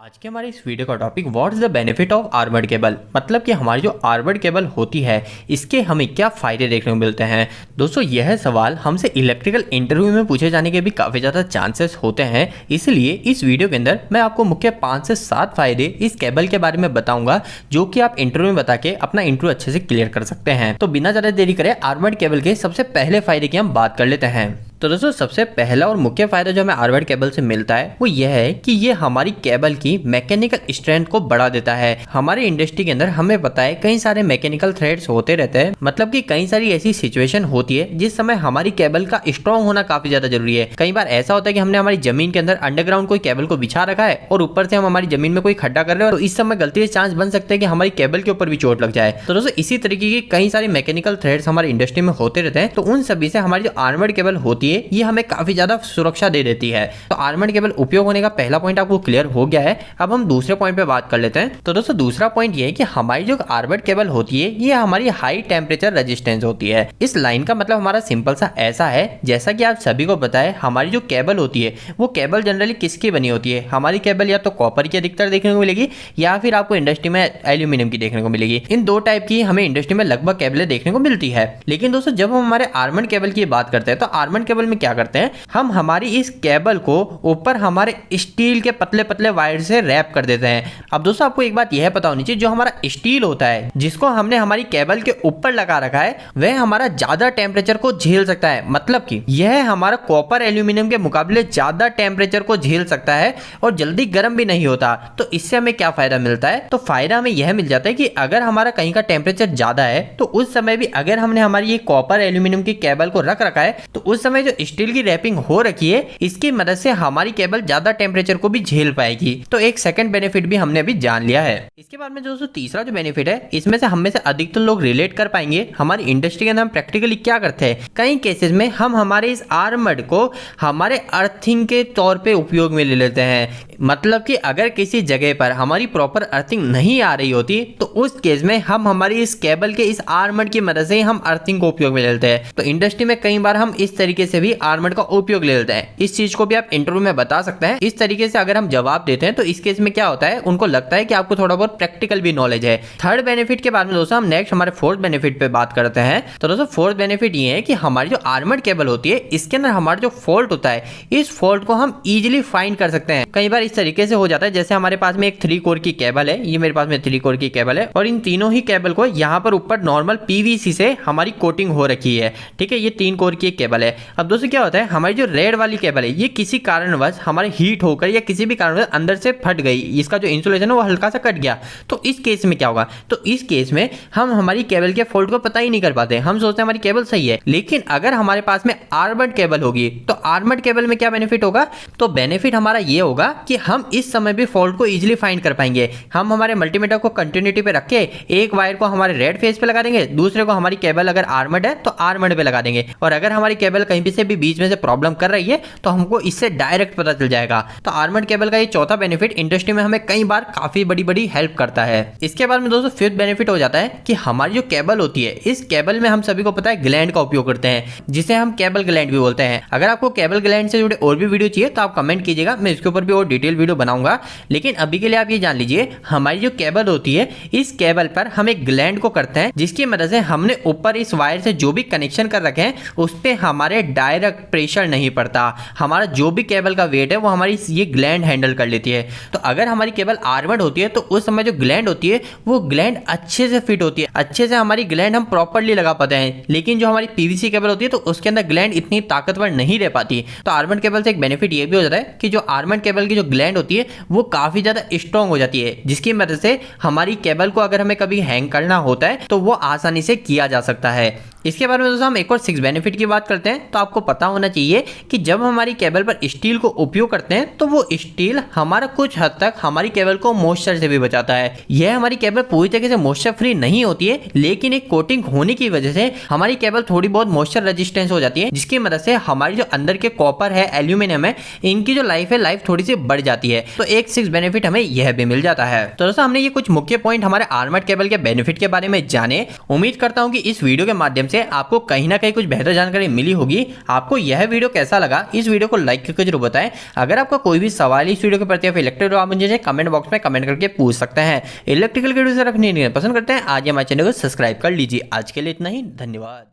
आज के हमारे इस वीडियो का topic what is the benefit of armoured cable, मतलब कि हमारी जो आर्मर्ड केबल होती है इसके हमें क्या फायदे देखने को मिलते हैं। दोस्तों यह सवाल हमसे इलेक्ट्रिकल इंटरव्यू में पूछे जाने के भी काफ़ी ज़्यादा चांसेस होते हैं, इसलिए इस वीडियो के अंदर मैं आपको मुख्य 5 से 7 फायदे इस केबल के बारे में बताऊंगा जो कि आप इंटरव्यू में बता के अपना इंटरव्यू अच्छे से क्लियर कर सकते हैं। तो बिना ज़्यादा देरी करें आर्मर्ड केबल के सबसे पहले फायदे की हम बात कर लेते हैं। तो दोस्तों सबसे पहला और मुख्य फायदा जो हमें आर्मर्ड केबल से मिलता है वो यह है कि ये हमारी केबल की मैकेनिकल स्ट्रेंथ को बढ़ा देता है। हमारी इंडस्ट्री के अंदर हमें पता है कई सारे मैकेनिकल थ्रेड्स होते रहते हैं, मतलब कि कई सारी ऐसी सिचुएशन होती है जिस समय हमारी केबल का स्ट्रॉन्ग होना काफी ज्यादा जरूरी है। कई बार ऐसा होता है कि हमने हमारी जमीन के अंदर अंडरग्राउंड कोई केबल को बिछा रखा है और ऊपर से हम हमारी जमीन में कोई खड्डा कर रहे हैं, तो इस समय गलती से चांस बन सकते हैं कि हमारी केबल के ऊपर भी चोट लग जाए। तो दोस्तों इसी तरीके की कई सारी मैकेनिकल थ्रेड्स हमारी इंडस्ट्री में होते रहते हैं, तो उन सभी से हमारी जो आर्मर्ड केबल होती है ये हमें काफी ज्यादा सुरक्षा दे देती है। तो आर्मर्ड केबल उपयोग होने का पहला पॉइंट आपको क्लियर हो गया है। अब हम दूसरे पॉइंट पे बात कर लेते हैं। तो दोस्तों दूसरा पॉइंट ये है कि हमारी जो आर्मर्ड केबल होती है ये हमारी हाई टेम्परेचर रेजिस्टेंस होती है। इस लाइन का मतलब हमारा सिंपल सा ऐसा है, जैसा कि आप सभी को पता है हमारी जो केबल होती है वो केबल जनरली किसकी बनी होती है। हमारी केबल या तो कॉपर की अधिकतर देखने को मिलेगी या फिर आपको इंडस्ट्री में एल्यूमिनियम की देखने को मिलेगी। इन दो टाइप की हमें इंडस्ट्री में लगभग केबलें देखने को मिलती है। लेकिन दोस्तों जब हम हमारे आर्मर्ड केबल की बात करते हैं तो आर्मर्ड केबल में क्या करते हैं, हम हमारी इस केबल को ऊपर हमारे स्टील के पतले पतले वायर से रैप कर देते हैं। अब दोस्तों आपको एक बात यह पता होनी चाहिए, जो हमारा स्टील होता है जिसको हमने हमारी केबल के ऊपर लगा रखा है वह हमारा ज्यादा टेम्परेचर को झेल सकता है, मतलब कि यह हमारा कॉपर एल्यूमिनियम के मुकाबले ज्यादा टेम्परेचर को झेल सकता है और जल्दी गर्म भी नहीं होता। तो इससे हमें क्या फायदा मिलता है, तो फायदा हमें यह मिल जाता है कि अगर हमारा कहीं का टेम्परेचर ज्यादा है तो उस समय भी अगर हमने हमारी ये कॉपर एल्यूमिनियम की केबल को रख रखा है तो उस समय जो स्टील की रैपिंग हो रखी है इसकी मदद से हमारी केबल ज्यादा टेम्परेचर को भी झेल पाएगी। तो एक सेकंड बेनिफिट भी हमने अभी जान लिया है। इसके बाद में दोस्तों तीसरा जो बेनिफिट है इसमें से हम में से अधिकतर लोग रिलेट कर पाएंगे। हमारी इंडस्ट्री के अंदर हम प्रैक्टिकली क्या करते हैं, कई केसेस में हम हमारे इस आर्मर्ड को हमारे अर्थिंग के तौर पे उपयोग में ले लेते हैं। मतलब कि अगर किसी जगह पर हमारी प्रॉपर अर्थिंग नहीं आ रही होती तो उस केस में हम हमारी इस केबल के इस आर्मर्ड की मदद से हम अर्थिंग को उपयोग में ले लेते हैं। तो इंडस्ट्री में कई बार हम इस तरीके से भी आर्मर्ड का उपयोग ले लेते हैं। इस चीज को भी आप इंटरव्यू में बता सकते हैं। इस तरीके से अगर हम जवाब देते हैं तो इस केस में क्या होता है, उनको लगता है कि आपको थोड़ा बहुत प्रैक्टिकल भी नॉलेज है। थर्ड बेनिफिट के बाद में दोस्तों हम नेक्स्ट हमारे फोर्थ बेनिफिट पे बात करते हैं। तो दोस्तों फोर्थ बेनिफिट ये है कि हमारी जो आर्मर्ड केबल होती है इसके अंदर हमारा जो फॉल्ट होता है इस फॉल्ट को हम इजिली फाइंड कर सकते हैं। कई बार इस तरीके से हो जाता है, जैसे हमारे पास में एक 3 कोर की केबल है, ये मेरे पास में 3 कोर की केबल है और इन तीनों ही केबल को यहाँ पर ऊपर नॉर्मल पीवीसी से हमारी कोटिंग हो रखी है। ठीक है, ये 3 कोर की एक केबल है। अब दोस्तों क्या होता है, हमारी जो रेड वाली केबल है ये किसी कारणवश हमारे हीट होकर या किसी भी कारणवश अंदर से फट गई, इसका जो इंसुलेशन है वो हल्का सा कट गया। तो इस केस में क्या होगा, तो इस केस में हम हमारी केबल के फॉल्ट को पता ही नहीं कर पाते, हम सोचते हैं हमारी केबल सही है। लेकिन अगर हमारे पास में आर्मर्ड केबल होगी तो आर्मर्ड केबल में क्या बेनिफिट होगा, तो बेनिफिट हमारा ये होगा कि हम इस समय भी फॉल्ट को इजीली फाइंड कर पाएंगे। हम हमारे मल्टीमीटर को कंटिन्यूटी पे रख के एक वायर को हमारे रेड फेस पे लगा देंगे, दूसरे को हमारी केबल अगर आर्मर्ड है तो आर्मर्ड पे लगा देंगे, और अगर हमारी केबल कहीं से भी बीच में से प्रॉब्लम कर रही है तो हमको इससे डायरेक्ट पता चल जाएगा। तो आर्मर्ड केबल का ये चौथा बेनिफिट इंडस्ट्री में हमें कई बार काफी बड़ी बड़ी हेल्प करता है। इसके बाद में दोस्तों फिफ्थ बेनिफिट हो जाता है कि हमारी जो केबल होती है इस केबल में हम सभी को पता है ग्लैंड का उपयोग करते हैं, जिसे हम केबल ग्लैंड भी बोलते हैं। अगर आपको केबल ग्लैंड से जुड़े और भी वीडियो चाहिए तो आप कमेंट कीजिएगा, मैं इसके ऊपर भी और डिटेल वीडियो बनाऊंगा। लेकिन अभी के लिए आप ये जान लीजिए हमारी जो केबल होती है इस केबल पर हम एक ग्लैंड को करते हैं, जिसकी मदद से हमने ऊपर इस वायर से जो भी कनेक्शन कर रखे हैं उस पर हमारे डायरेक्ट प्रेशर नहीं पड़ता। हमारा जो भी केबल का वेट है वो हमारी ये ग्लैंड हैंडल कर लेती है। तो अगर हमारी केबल आर्मर्ड होती है तो उस समय जो ग्लैंड होती है वो ग्लैंड अच्छे से फिट होती है, अच्छे से हमारी ग्लैंड हम प्रॉपर्ली लगा पाते हैं। लेकिन जो हमारी पीवीसी केबल होती है तो उसके अंदर ग्लैंड इतनी ताकतवर नहीं रह पाती। तो आर्मर्ड केबल से एक बेनिफिट ये भी हो जाता है कि जो आर्मर्ड केबल की जो ग्लैंड होती है वो काफी ज्यादा स्ट्रॉन्ग हो जाती है, जिसकी मदद से हमारी केबल को अगर हमें कभी हैंग करना होता है तो वो आसानी से किया जा सकता है। इसके बारे में दोस्तों हम एक और 6 बेनिफिट की बात करते हैं। तो आपको पता होना चाहिए कि जब हमारी केबल पर स्टील को उपयोग करते हैं तो वो स्टील हमारा कुछ हद तक हमारी केबल को मॉइस्चर से भी बचाता है। यह हमारी केबल पूरी तरीके से मॉइस्चर फ्री नहीं होती है, लेकिन एक कोटिंग होने की वजह से हमारी केबल थोड़ी बहुत मॉइस्चर रेजिस्टेंस हो जाती है, जिसकी मदद से हमारी जो अंदर के कॉपर है, एल्यूमिनियम है, इनकी जो लाइफ है लाइफ थोड़ी सी बढ़ जाती है। तो एक 6 बेनिफिट हमें यह भी मिल जाता है। तो दोस्तों हमने ये कुछ मुख्य पॉइंट हमारे आर्मर्ड केबल के बेनिफिट के बारे में जाने। उम्मीद करता हूँ कि इस वीडियो के माध्यम से आपको कहीं ना कहीं कुछ बेहतर जानकारी मिली होगी। आपको यह वीडियो कैसा लगा, इस वीडियो को लाइक करके जरूर बताएं। अगर आपका कोई भी सवाल इस वीडियो के प्रति या फिर इलेक्ट्रिकल, आप मुझे कमेंट बॉक्स में कमेंट करके पूछ सकते हैं। इलेक्ट्रिकल वीडियो से रखने पसंद करते हैं, आज हमारे चैनल को सब्सक्राइब कर लीजिए। आज के लिए इतना ही, धन्यवाद।